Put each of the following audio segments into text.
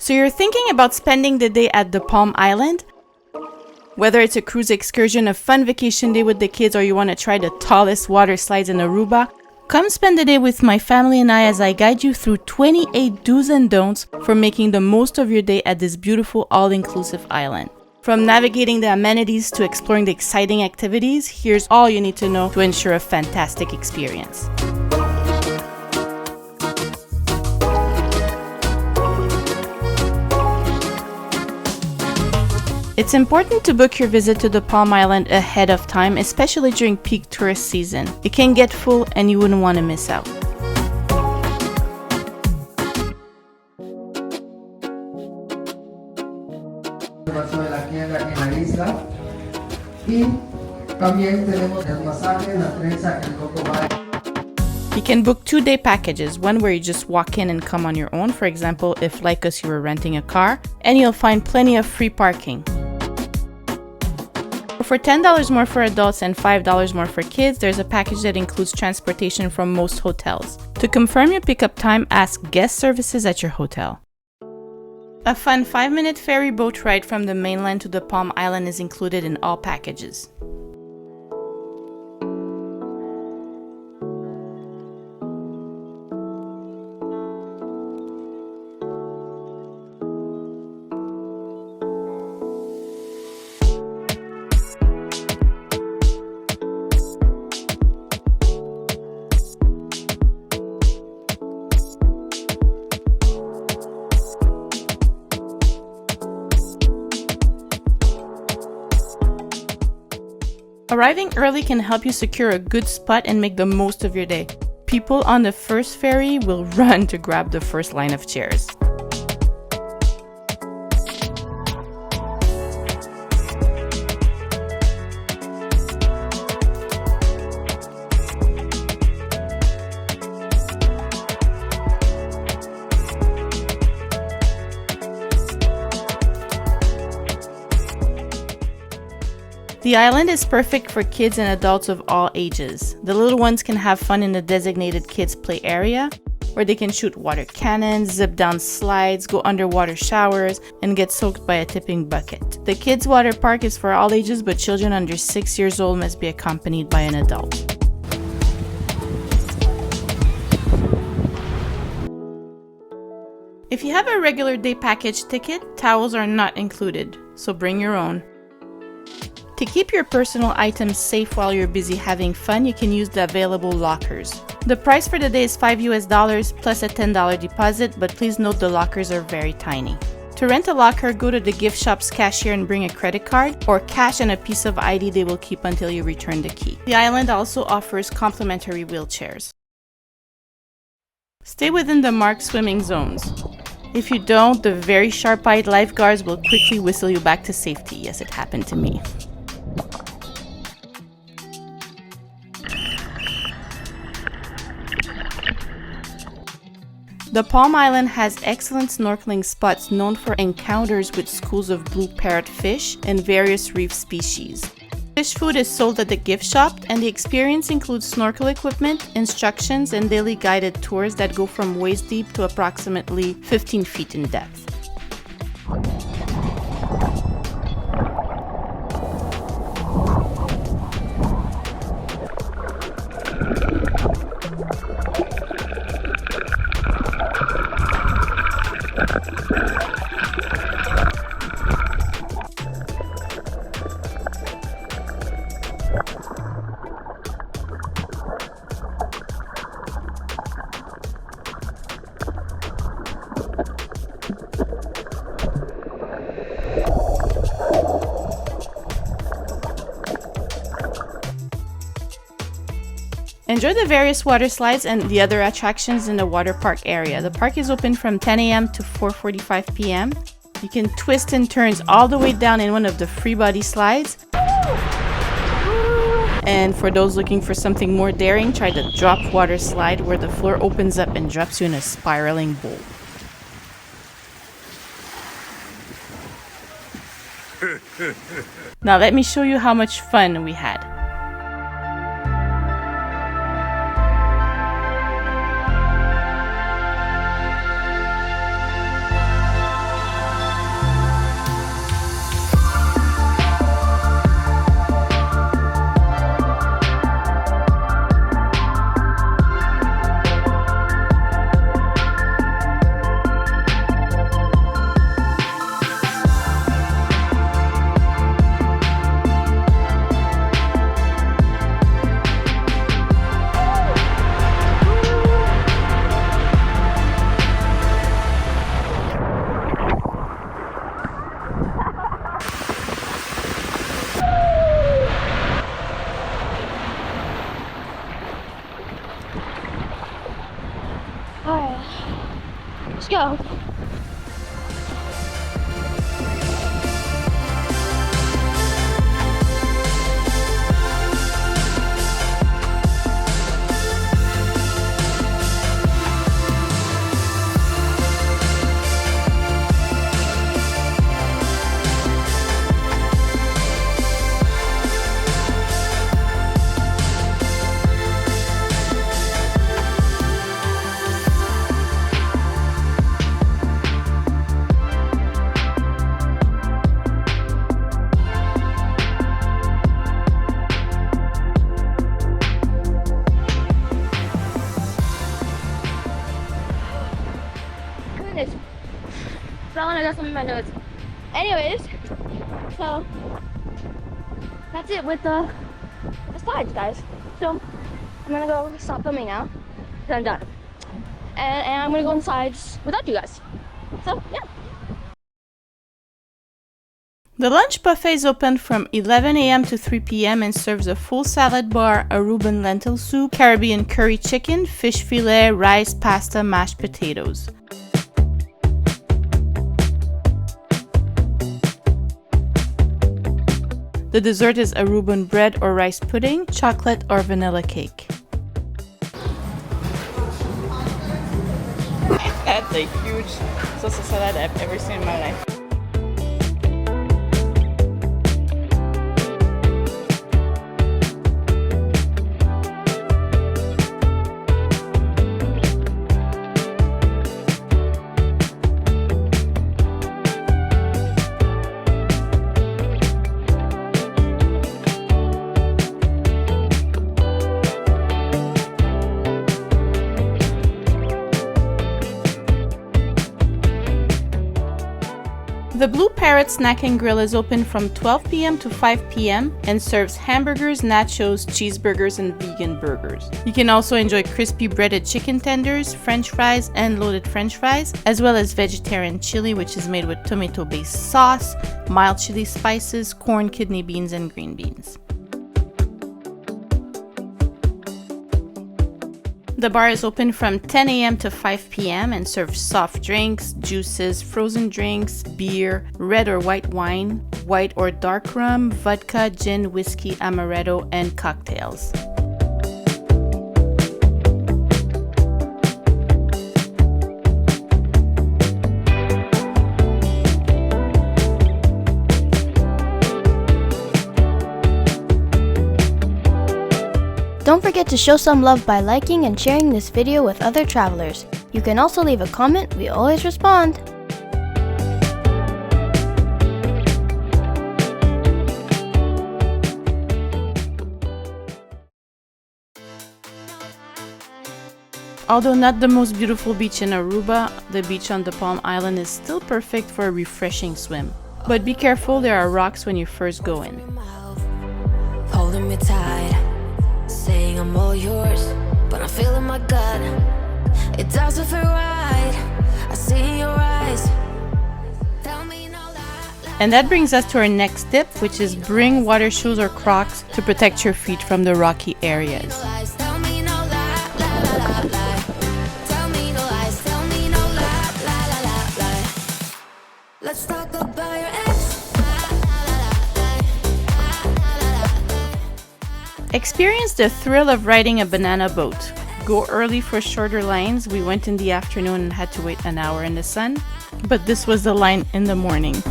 So you're thinking about spending the day at the Palm Island? Whether it's a cruise excursion, a fun vacation day with the kids, or you want to try the tallest water slides in Aruba, come spend the day with my family and I as I guide you through 28 do's and don'ts for making the most of your day at this beautiful all-inclusive island. From navigating the amenities to exploring the exciting activities, here's all you need to know to ensure a fantastic experience. It's important to book your visit to the Palm Island ahead of time, especially during peak tourist season. It can get full and you wouldn't want to miss out. You can book 2-day packages, one where you just walk in and come on your own, for example, if like us you were renting a car, and you'll find plenty of free parking. For $10 more for adults and $5 more for kids, there's a package that includes transportation from most hotels. To confirm your pickup time, ask guest services at your hotel. A fun 5-minute ferry boat ride from the mainland to the Palm Island is included in all packages. Arriving early can help you secure a good spot and make the most of your day. People on the first ferry will run to grab the first line of chairs. The island is perfect for kids and adults of all ages. The little ones can have fun in the designated kids' play area, where they can shoot water cannons, zip down slides, go underwater showers, and get soaked by a tipping bucket. The kids' water park is for all ages, but children under 6 years old must be accompanied by an adult. If you have a regular day package ticket, towels are not included, so bring your own. To keep your personal items safe while you're busy having fun, you can use the available lockers. The price for the day is $5 plus a $10 deposit, but please note the lockers are very tiny. To rent a locker, go to the gift shop's cashier and bring a credit card or cash and a piece of ID they will keep until you return the key. The island also offers complimentary wheelchairs. Stay within the marked swimming zones. If you don't, the very sharp-eyed lifeguards will quickly whistle you back to safety. Yes, it happened to me. The Palm Island has excellent snorkeling spots known for encounters with schools of blue parrotfish and various reef species. Fish food is sold at the gift shop, and the experience includes snorkel equipment, instructions, and daily guided tours that go from waist deep to approximately 15 feet in depth. Enjoy the various water slides and the other attractions in the water park area. The park is open from 10 a.m. to 4:45 p.m. You can twist and turns all the way down in one of the free body slides. And for those looking for something more daring, try the drop water slide where the floor opens up and drops you in a spiraling bowl. Now let me show you how much fun we had. fell and I got some in my nose. Anyways, so that's it with the slides, guys. So I'm gonna go stop filming now because I'm done. And I'm gonna go on the slides without you guys. So yeah. The lunch buffet is open from 11 a.m. to 3 p.m. and serves a full salad bar, Aruban lentil soup, Caribbean curry chicken, fish fillet, rice, pasta, mashed potatoes. The dessert is Aruban bread or rice pudding, chocolate or vanilla cake. That's a huge salsa salad I've ever seen in my life. The Blue Parrot Snack and Grill is open from 12 p.m. to 5 p.m. and serves hamburgers, nachos, cheeseburgers, and vegan burgers. You can also enjoy crispy breaded chicken tenders, french fries, and loaded french fries, as well as vegetarian chili, which is made with tomato-based sauce, mild chili spices, corn, kidney beans, and green beans. The bar is open from 10 a.m. to 5 p.m. and serves soft drinks, juices, frozen drinks, beer, red or white wine, white or dark rum, vodka, gin, whiskey, amaretto, and cocktails. Don't forget to show some love by liking and sharing this video with other travelers. You can also leave a comment, we always respond. Although not the most beautiful beach in Aruba, the beach on the Palm Island is still perfect for a refreshing swim. But be careful, there are rocks when you first go in. Holding me tight, saying I'm all yours, but I'm feeling my gut. It doesn't feel right. I see in your eyes. Tell me no lie. And that brings us to our next tip, which is bring water shoes or Crocs to protect your feet from the rocky areas. Tell me no lie, lie, lie, lie, lie. Tell me no lies, tell me no lie, lie, lie, lie, lie. Let's talk about your ex. Experience the thrill of riding a banana boat. Go early for shorter lines. We went in the afternoon and had to wait an hour in the sun, but this was the line in the morning.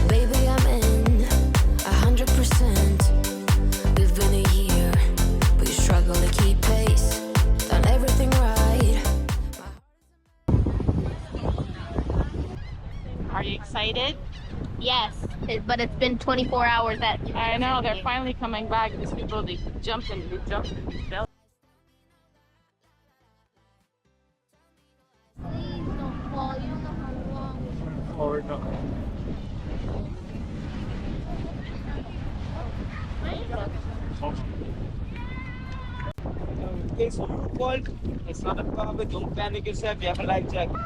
Baby, I'm in 100%. We've been a year, but you struggle to keep pace. Done everything right. Are you excited? Yes, but it's been 24 hours that I know, they're finally coming back. These people, they jumped and they jumped and they fell. Please don't fall. You don't know how long. Or no. In case you fall, it's not a problem. Don't panic yourself. You have a life jacket.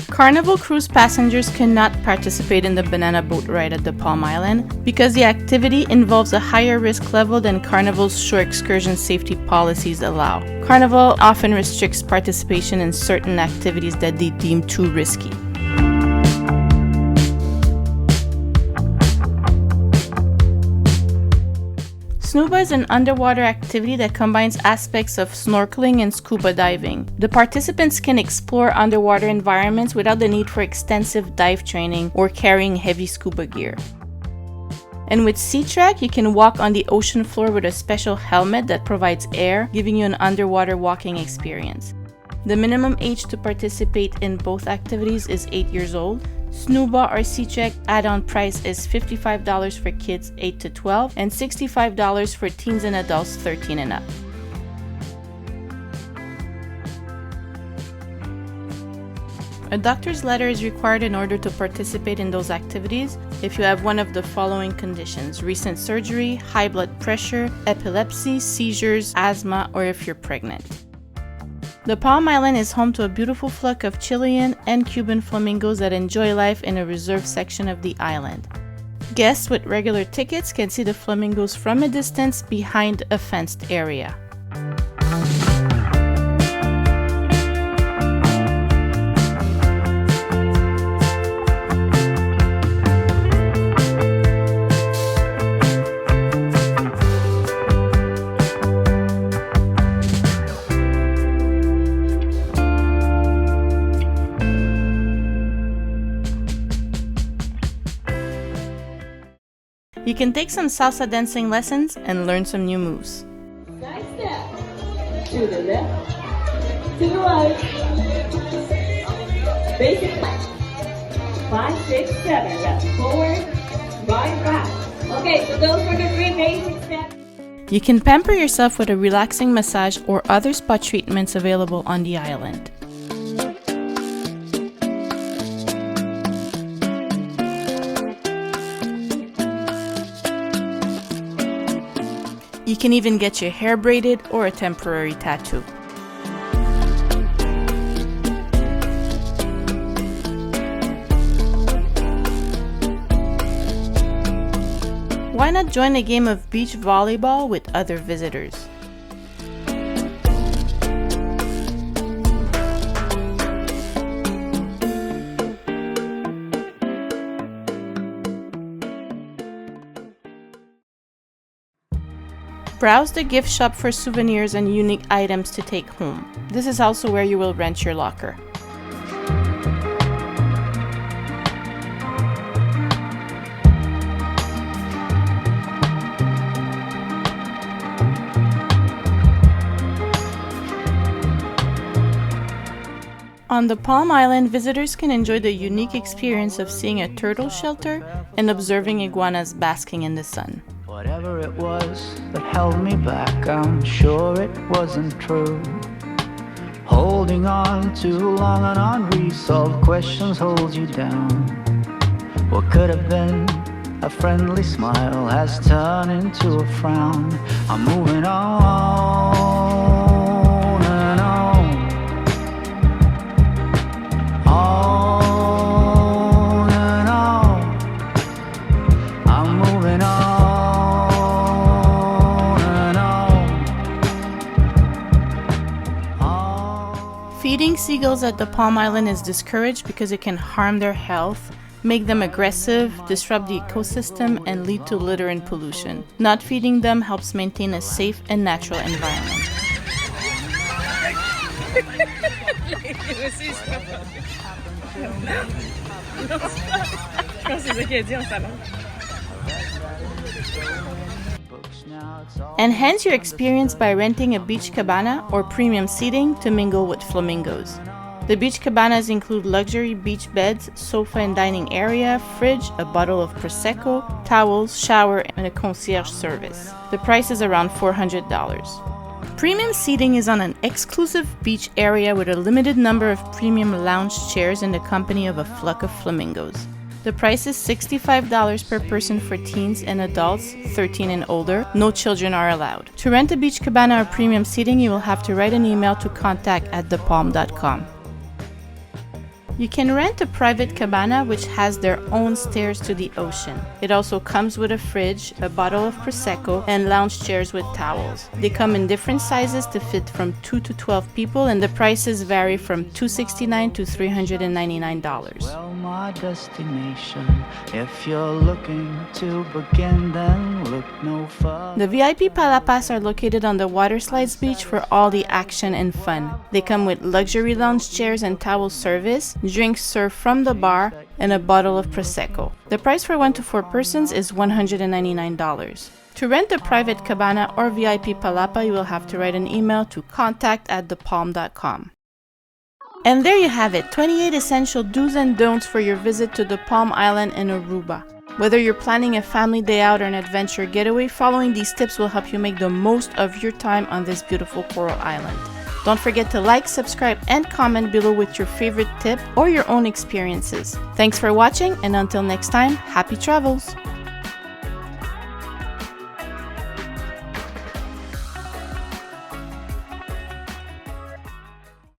Carnival cruise passengers cannot participate in the banana boat ride at the Palm Island because the activity involves a higher risk level than Carnival's shore excursion safety policies allow. Carnival often restricts participation in certain activities that they deem too risky. Snuba is an underwater activity that combines aspects of snorkeling and scuba diving. The participants can explore underwater environments without the need for extensive dive training or carrying heavy scuba gear. And with Sea Track, you can walk on the ocean floor with a special helmet that provides air, giving you an underwater walking experience. The minimum age to participate in both activities is 8 years old. Snuba or C-Check add-on price is $55 for kids 8 to 12 and $65 for teens and adults 13 and up. A doctor's letter is required in order to participate in those activities if you have one of the following conditions: recent surgery, high blood pressure, epilepsy, seizures, asthma, or if you're pregnant. The Palm Island is home to a beautiful flock of Chilean and Cuban flamingos that enjoy life in a reserved section of the island. Guests with regular tickets can see the flamingos from a distance behind a fenced area. You can take some salsa dancing lessons and learn some new moves. Side step. To the left. To the right. Basic plank. 5, 6, 7. Left forward. Right back. Okay, so those were the 3 basic steps. You can pamper yourself with a relaxing massage or other spa treatments available on the island. You can even get your hair braided or a temporary tattoo. Why not join a game of beach volleyball with other visitors? Browse the gift shop for souvenirs and unique items to take home. This is also where you will rent your locker. On the Palm Island, visitors can enjoy the unique experience of seeing a turtle shelter and observing iguanas basking in the sun. Whatever it was that held me back, I'm sure it wasn't true. Holding on too long on unresolved questions holds you down. What could have been a friendly smile has turned into a frown. I'm moving on and on. On and on. I'm moving on. Feeding seagulls at the Palm Island is discouraged because it can harm their health, make them aggressive, disrupt the ecosystem, and lead to litter and pollution. Not feeding them helps maintain a safe and natural environment. Enhance your experience by renting a beach cabana or premium seating to mingle with flamingos. The beach cabanas include luxury beach beds, sofa and dining area, fridge, a bottle of Prosecco, towels, shower, and a concierge service. The price is around $400. Premium seating is on an exclusive beach area with a limited number of premium lounge chairs in the company of a flock of flamingos. The price is $65 per person for teens and adults 13 and older. No children are allowed. To rent a beach cabana or premium seating, you will have to write an email to contact@thepalm.com. You can rent a private cabana which has their own stairs to the ocean. It also comes with a fridge, a bottle of Prosecco, and lounge chairs with towels. They come in different sizes to fit from 2 to 12 people, and the prices vary from $269 to $399. Well, my destination. If you're looking to begin, then look no further. The VIP Palapas are located on the water slides beach for all the action and fun. They come with luxury lounge chairs and towel service, drinks served from the bar, and a bottle of Prosecco. The price for 1 to 4 persons is $199. To rent a private cabana or VIP Palapa, you will have to write an email to contact@thepalm.com. And there you have it, 28 essential do's and don'ts for your visit to the Palm Island in Aruba. Whether you're planning a family day out or an adventure getaway, following these tips will help you make the most of your time on this beautiful coral island. Don't forget to like, subscribe, and comment below with your favorite tip or your own experiences. Thanks for watching, and until next time, happy travels!